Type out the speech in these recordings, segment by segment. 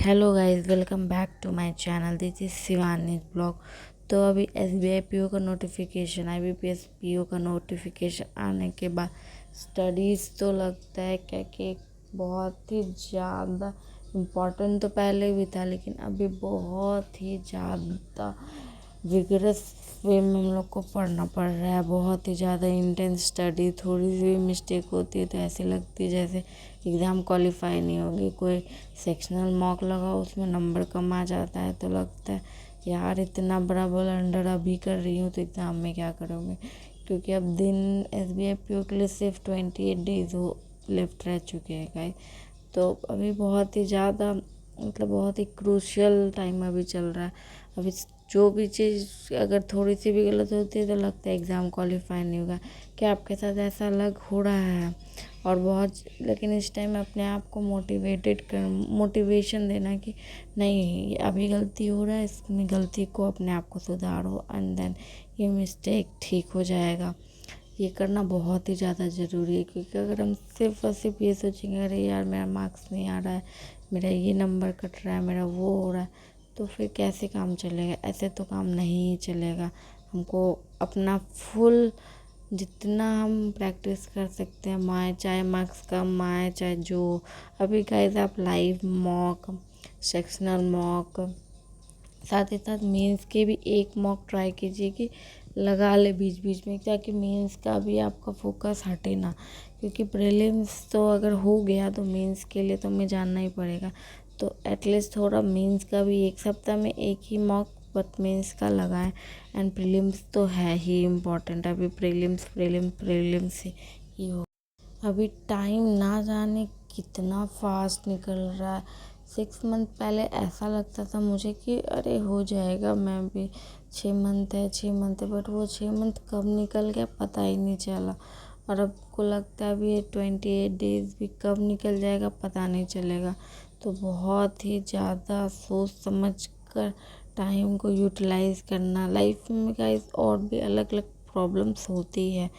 Hello guys, welcome back to my channel. This is Shivani blog. तो अभी SBI PO का notification, IBPS PO का notification आने के बाद स्टडीज़ तो लगता है क्या कि बहुत ही ज़्यादा इम्पोर्टेंट तो पहले भी था, लेकिन अभी बहुत ही ज़्यादा विगरस वे में हम लोग को पढ़ना पड़ रहा है। बहुत ही ज़्यादा इंटेंस स्टडी। थोड़ी सी भी मिस्टेक होती है तो ऐसी लगती है जैसे एग्ज़ाम क्वालिफाई नहीं होगी। कोई सेक्शनल मॉक लगाओ, उसमें नंबर कम आ जाता है तो लगता है यार इतना बड़ा ब्लंडर अभी कर रही हूँ तो एग्ज़ाम में क्या करोगे। क्योंकि अब दिन एसबीआई पीओ के लिए सिर्फ 28 डेज हो लेफ्ट रह चुके हैं गाइस। तो अभी बहुत ही ज़्यादा मतलब बहुत ही क्रूशियल टाइम अभी चल रहा है। अभी जो भी चीज़ अगर थोड़ी सी भी गलत होती है तो लगता है एग्ज़ाम क्वालिफाई नहीं होगा। क्या आपके साथ ऐसा लग हो रहा है? और बहुत, लेकिन इस टाइम अपने आप को मोटिवेशन देना कि नहीं, ये अभी गलती हो रहा है, इसमें गलती को अपने आप को सुधारो एंड देन ये मिस्टेक ठीक हो जाएगा। ये करना बहुत ही ज़्यादा ज़रूरी है। क्योंकि अगर हम सिर्फ और सिर्फ ये सोचेंगे अरे यार मेरा मार्क्स नहीं आ रहा है, मेरा ये नंबर कट रहा है, मेरा वो हो रहा है, तो फिर कैसे काम चलेगा? ऐसे तो काम नहीं चलेगा। हमको अपना फुल जितना हम प्रैक्टिस कर सकते हैं, माए चाहे मार्क्स कम आए चाहे जो। अभी गाइस आप लाइव मॉक, सेक्शनल मॉक, साथ ही साथ मेंस के भी एक मॉक ट्राई कीजिए कि लगा ले बीच बीच में, ताकि मेंस का भी आपका फोकस हटे ना। क्योंकि प्रीलिम्स तो अगर हो गया तो मेंस के लिए तो हमें जानना ही पड़ेगा। तो एटलीस्ट थोड़ा मेंस का भी एक सप्ताह में एक ही मॉक बट मेंस का लगाएं। एंड प्रीलिम्स तो है ही इम्पोर्टेंट। अभी प्रीलिम्स ही हो। अभी टाइम ना जाने कितना फास्ट निकल रहा है। 6 मंथ पहले ऐसा लगता था मुझे कि अरे हो जाएगा, मैं भी 6 मंथ है बट वो 6 मंथ कब निकल गया पता ही नहीं चला। और अब को लगता है अभी 28 डेज भी कब निकल जाएगा पता नहीं चलेगा। तो बहुत ही ज़्यादा सोच समझ कर टाइम को यूटिलाइज़ करना। लाइफ में गाइस और भी अलग अलग प्रॉब्लम्स होती है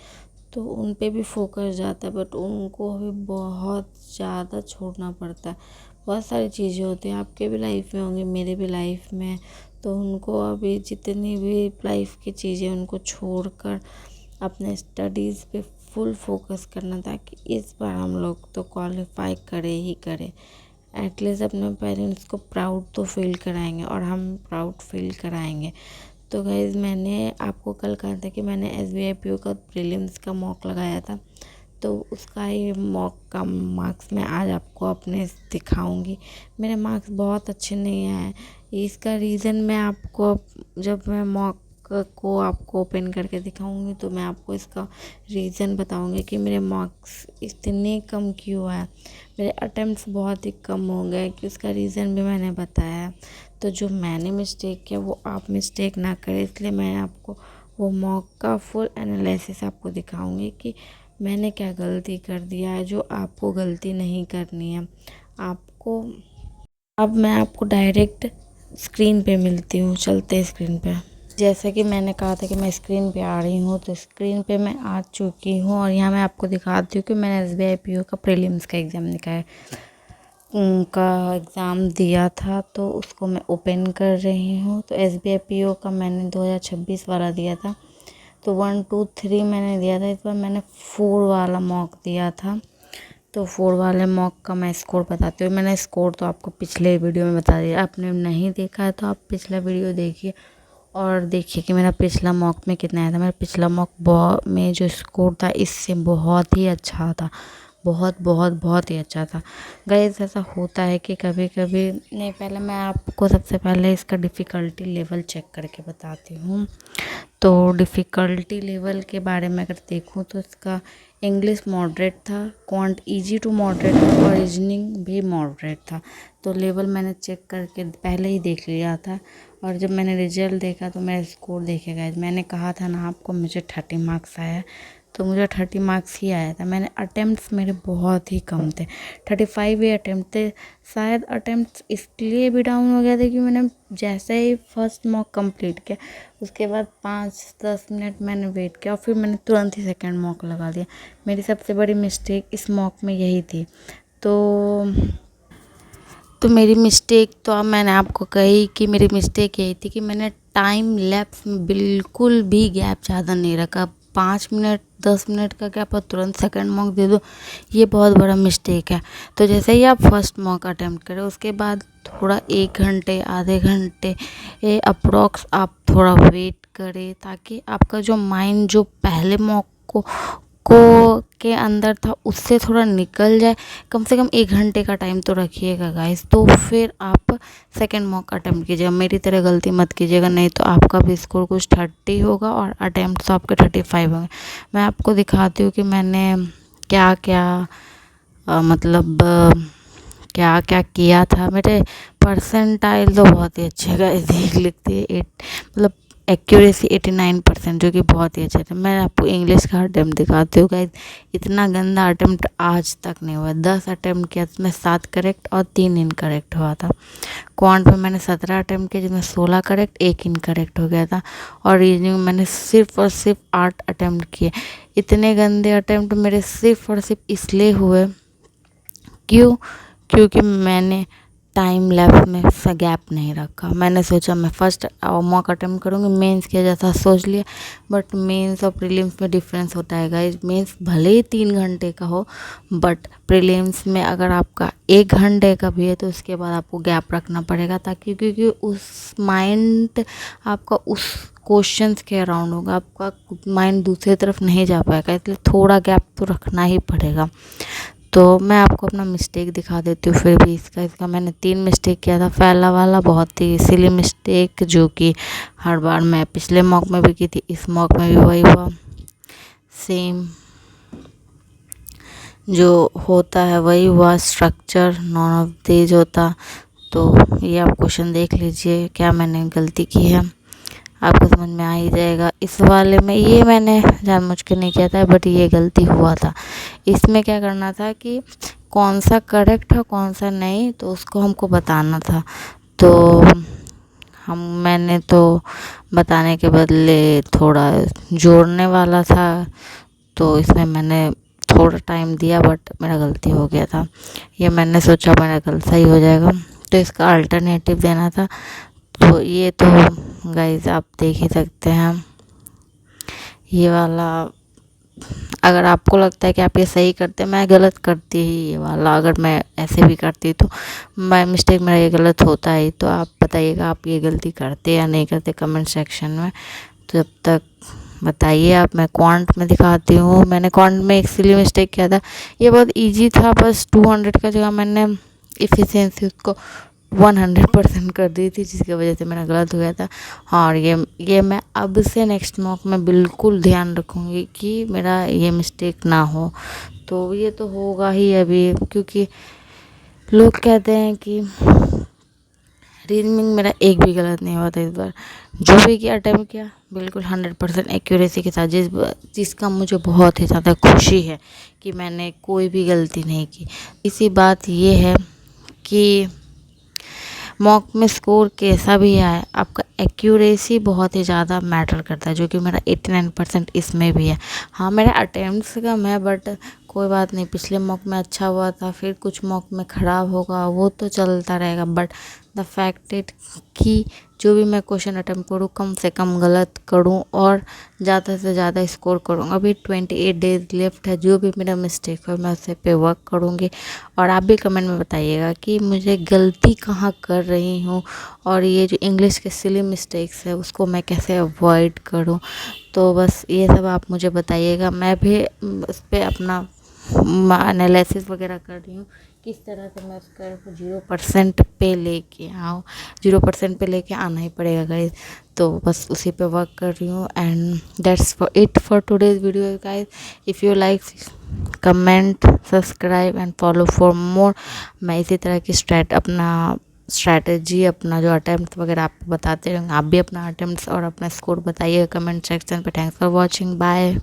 तो उन पे भी फोकस जाता है, बट उनको अभी बहुत ज़्यादा छोड़ना पड़ता है। बहुत सारी चीज़ें होती हैं, आपके भी लाइफ में होंगी, मेरे भी लाइफ में। तो उनको अभी जितनी भी लाइफ की चीज़ें उनको छोड़कर अपने स्टडीज़ पे फुल फोकस करना, ताकि इस बार हम लोग तो क्वालिफाई करे ही करे। एटलीस्ट अपने पेरेंट्स को प्राउड तो फील कराएंगे और हम प्राउड फील कराएंगे। तो गाइज़ मैंने आपको कल कहा था कि मैंने एसबीआई पीओ का प्रीलिम्स का मॉक लगाया था, तो उसका ही मॉक का मार्क्स मैं आज आपको अपने दिखाऊंगी। मेरे मार्क्स बहुत अच्छे नहीं आए। इसका रीज़न मैं आपको जब मैं मॉक को आपको ओपन करके दिखाऊंगी तो मैं आपको इसका रीज़न बताऊंगी कि मेरे मार्क्स इतने कम क्यों आए। मेरे अटेम्प्ट्स बहुत ही कम हो गए कि उसका रीज़न भी मैंने बताया। तो जो मैंने मिस्टेक किया वो आप मिस्टेक ना करें, इसलिए मैं आपको वो मॉक का फुल एनालिसिस आपको दिखाऊंगी कि मैंने क्या गलती कर दिया है जो आपको गलती नहीं करनी है आपको। अब मैं आपको डायरेक्ट स्क्रीन पे मिलती हूँ, चलते हैं स्क्रीन पे। जैसा कि मैंने कहा था कि मैं स्क्रीन पे आ रही हूँ, तो स्क्रीन पे मैं आ चुकी हूँ और यहाँ मैं आपको दिखाती हूँ कि मैंने एसबीआई पीओ का प्रीलिम्स का एग्ज़ाम निकाला उनका एग्ज़ाम दिया था, तो उसको मैं ओपन कर रही हूँ। तो एसबीआई पीओ का मैंने 2026 वाला दिया था, तो 1 2 3 मैंने दिया था। इस बार मैंने 4 वाला मॉक दिया था। तो 4 वाले मॉक का मैं स्कोर बताती हूँ। मैंने स्कोर तो आपको पिछले वीडियो में बता दिया, आपने नहीं देखा है तो आप पिछला वीडियो देखिए और देखिए कि मेरा पिछला मॉक में कितना आया था। मेरा पिछला मॉक में जो स्कोर था इससे बहुत ही अच्छा था, बहुत ही अच्छा था। गाइस ऐसा होता है कि कभी कभी नहीं, पहले मैं आपको सबसे पहले इसका डिफ़िकल्टी लेवल चेक करके बताती हूँ। तो डिफ़िकल्टी लेवल के बारे में अगर देखूँ तो इसका इंग्लिश मॉडरेट था, क्वांट इजी टू मॉडरेट था और रीजनिंग भी मॉडरेट था। तो लेवल मैंने चेक करके पहले ही देख लिया था और जब मैंने रिजल्ट देखा तो मेरा स्कोर देखेगा। मैंने कहा था ना आपको मुझे 30 मार्क्स आया, तो मुझे 30 मार्क्स ही आया था। मैंने अटेम्प्ट्स मेरे बहुत ही कम थे, 35 ही अटेम्प्ट थे। शायद अटेम्प्ट्स इसलिए भी डाउन हो गया था कि मैंने जैसे ही फर्स्ट मॉक कंप्लीट किया उसके बाद 5-10 मिनट मैंने वेट किया और फिर मैंने तुरंत ही सेकंड मॉक लगा दिया। मेरी सबसे बड़ी मिस्टेक इस मॉक में यही थी। तो तो मेरी मिस्टेक तो अब मैंने आपको कही कि मेरी मिस्टेक यही थी कि मैंने टाइम लैप्स में बिल्कुल भी गैप ज़्यादा नहीं रखा। 5 मिनट 10 मिनट का गैप और तुरंत सेकंड मॉक दे दो, ये बहुत बड़ा मिस्टेक है। तो जैसे ही आप फर्स्ट मॉक अटेम्प्ट करें उसके बाद थोड़ा 1 घंटे आधे घंटे अप्रॉक्स आप थोड़ा वेट करें, ताकि आपका जो माइंड जो पहले मॉक को के अंदर था उससे थोड़ा निकल जाए। कम से कम 1 घंटे का टाइम तो रखिएगा गाइस, तो फिर आप सेकंड मॉक अटेम्प्ट कीजिएगा। मेरी तरह गलती मत कीजिएगा, नहीं तो आपका भी स्कोर कुछ 30 होगा और अटेम्प्ट तो आपके 35 होंगे। मैं आपको दिखाती हूँ कि मैंने क्या क्या मतलब क्या क्या किया था। मेरे परसेंटाइल तो बहुत ही अच्छे गाइस देख लिखते 8 मतलब एक्यूरेसी 89%, जो कि बहुत ही अच्छा था। मैं आपको इंग्लिश का अटेम्प्ट दिखाती हूँ गाइस, इतना गंदा अटेम्प्ट आज तक नहीं हुआ। 10 अटेम्प्ट किया जिसमें 7 करेक्ट और 3 इनकरेक्ट हुआ था। क्वांट में मैंने 17 अटेम्प्ट किए जिसमें 16 करेक्ट 1 इनकरेक्ट हो गया था। और रीजनिंग में मैंने सिर्फ और सिर्फ 8 अटेम्प्ट किए। इतने गंदे अटेम्प्ट मेरे सिर्फ और सिर्फ इसलिए हुए क्योंकि मैंने टाइम लैप्स में गैप नहीं रखा। मैंने सोचा मैं फर्स्ट मॉक अटेम्प्ट करूँगी, मेंस किया जैसा सोच लिया। बट मेंस और प्रीलिम्स में डिफरेंस होता है गाइस। मेंस भले ही 3 घंटे का हो, बट प्रीलिम्स में अगर आपका 1 घंटे का भी है तो उसके बाद आपको गैप रखना पड़ेगा, ताकि क्योंकि उस माइंड आपका उस क्वेश्चंस के अराउंड होगा, आपका माइंड दूसरी तरफ नहीं जा पाएगा, इसलिए थोड़ा गैप तो रखना ही पड़ेगा। तो मैं आपको अपना मिस्टेक दिखा देती हूँ फिर भी। इसका मैंने 3 मिस्टेक किया था। पहला वाला बहुत ही सिली मिस्टेक, जो कि हर बार मैं पिछले मॉक में भी की थी, इस मॉक में भी वही हुआ। सेम जो होता है वही हुआ, स्ट्रक्चर नॉन ऑफ दीज होता। तो ये आप क्वेश्चन देख लीजिए क्या मैंने गलती की है, आपको समझ में आ ही जाएगा। इस वाले में ये मैंने जानबूझ के नहीं किया था, बट ये गलती हुआ था। इसमें क्या करना था कि कौन सा करेक्ट है कौन सा नहीं, तो उसको हमको बताना था। तो मैंने तो बताने के बदले थोड़ा जोड़ने वाला था, तो इसमें मैंने थोड़ा टाइम दिया, बट मेरा गलती हो गया था। ये मैंने सोचा मेरा गलत सही हो जाएगा, तो इसका अल्टरनेटिव देना था। तो ये तो गाइस आप देख ही सकते हैं, ये वाला अगर आपको लगता है कि आप ये सही करते, मैं गलत करती ही ये वाला, अगर मैं ऐसे भी करती तो मैं मिस्टेक मेरा ये गलत होता है। तो आप बताइएगा आप ये गलती करते या नहीं करते कमेंट सेक्शन में। तो जब तक बताइए आप, मैं क्वांट में दिखाती हूँ। मैंने क्वांट में एक सिली मिस्टेक किया था, ये बहुत इजी था। बस 200 का जगह मैंने इफ़िशिएंसी उसको 100% कर दी थी, जिसकी वजह से मेरा गलत हो गया था। और ये मैं अब से नेक्स्ट मॉक में बिल्कुल ध्यान रखूँगी कि मेरा ये मिस्टेक ना हो। तो ये तो होगा ही अभी, क्योंकि लोग कहते हैं कि रीजनिंग मेरा एक भी गलत नहीं हुआ था इस बार। जो भी किया अटेम्प्ट किया बिल्कुल 100% एक्यूरेसी के साथ, जिसका मुझे बहुत ही ज़्यादा खुशी है कि मैंने कोई भी गलती नहीं की। इसी बात ये है कि मॉक में स्कोर कैसा भी आए, आपका एक्यूरेसी बहुत ही ज़्यादा मैटर करता है, जो कि मेरा 89% इसमें भी है। हाँ मेरा अटेम्प्ट्स कम है, बट कोई बात नहीं, पिछले मॉक में अच्छा हुआ था, फिर कुछ मॉक में ख़राब होगा, वो तो चलता रहेगा। बट द फैक्ट इट कि जो भी मैं क्वेश्चन अटेम्प्ट करूँ कम से कम गलत करूँ और ज़्यादा से ज़्यादा स्कोर करूँ। अभी 28 डेज लेफ्ट है, जो भी मेरा मिस्टेक है मैं उसे पे वर्क करूँगी। और आप भी कमेंट में बताइएगा कि मुझे गलती कहाँ कर रही हूँ, और ये जो इंग्लिश के सिली मिस्टेक्स है उसको मैं कैसे अवॉइड करूँ। तो बस ये सब आप मुझे बताइएगा, मैं भी उस पर अपना एनालिसिस वगैरह कर रही हूँ, किस तरह से मैं उसका 0% पे लेके आऊँ। 0% पे लेके आना ही पड़ेगा गाइस, तो बस उसी पे वर्क कर रही हूँ। And that's for it for today's video guys. If you like comment subscribe and follow for more. मैं इसी तरह की स्ट्रैटेजी अपना जो अटैम्प्ट वगैरह आपको बताते रहेंगे। आप भी अपना अटैम्प्ट्स और अपना स्कोर बताइए कमेंट सेक्शन पे। Thanks for watching, bye.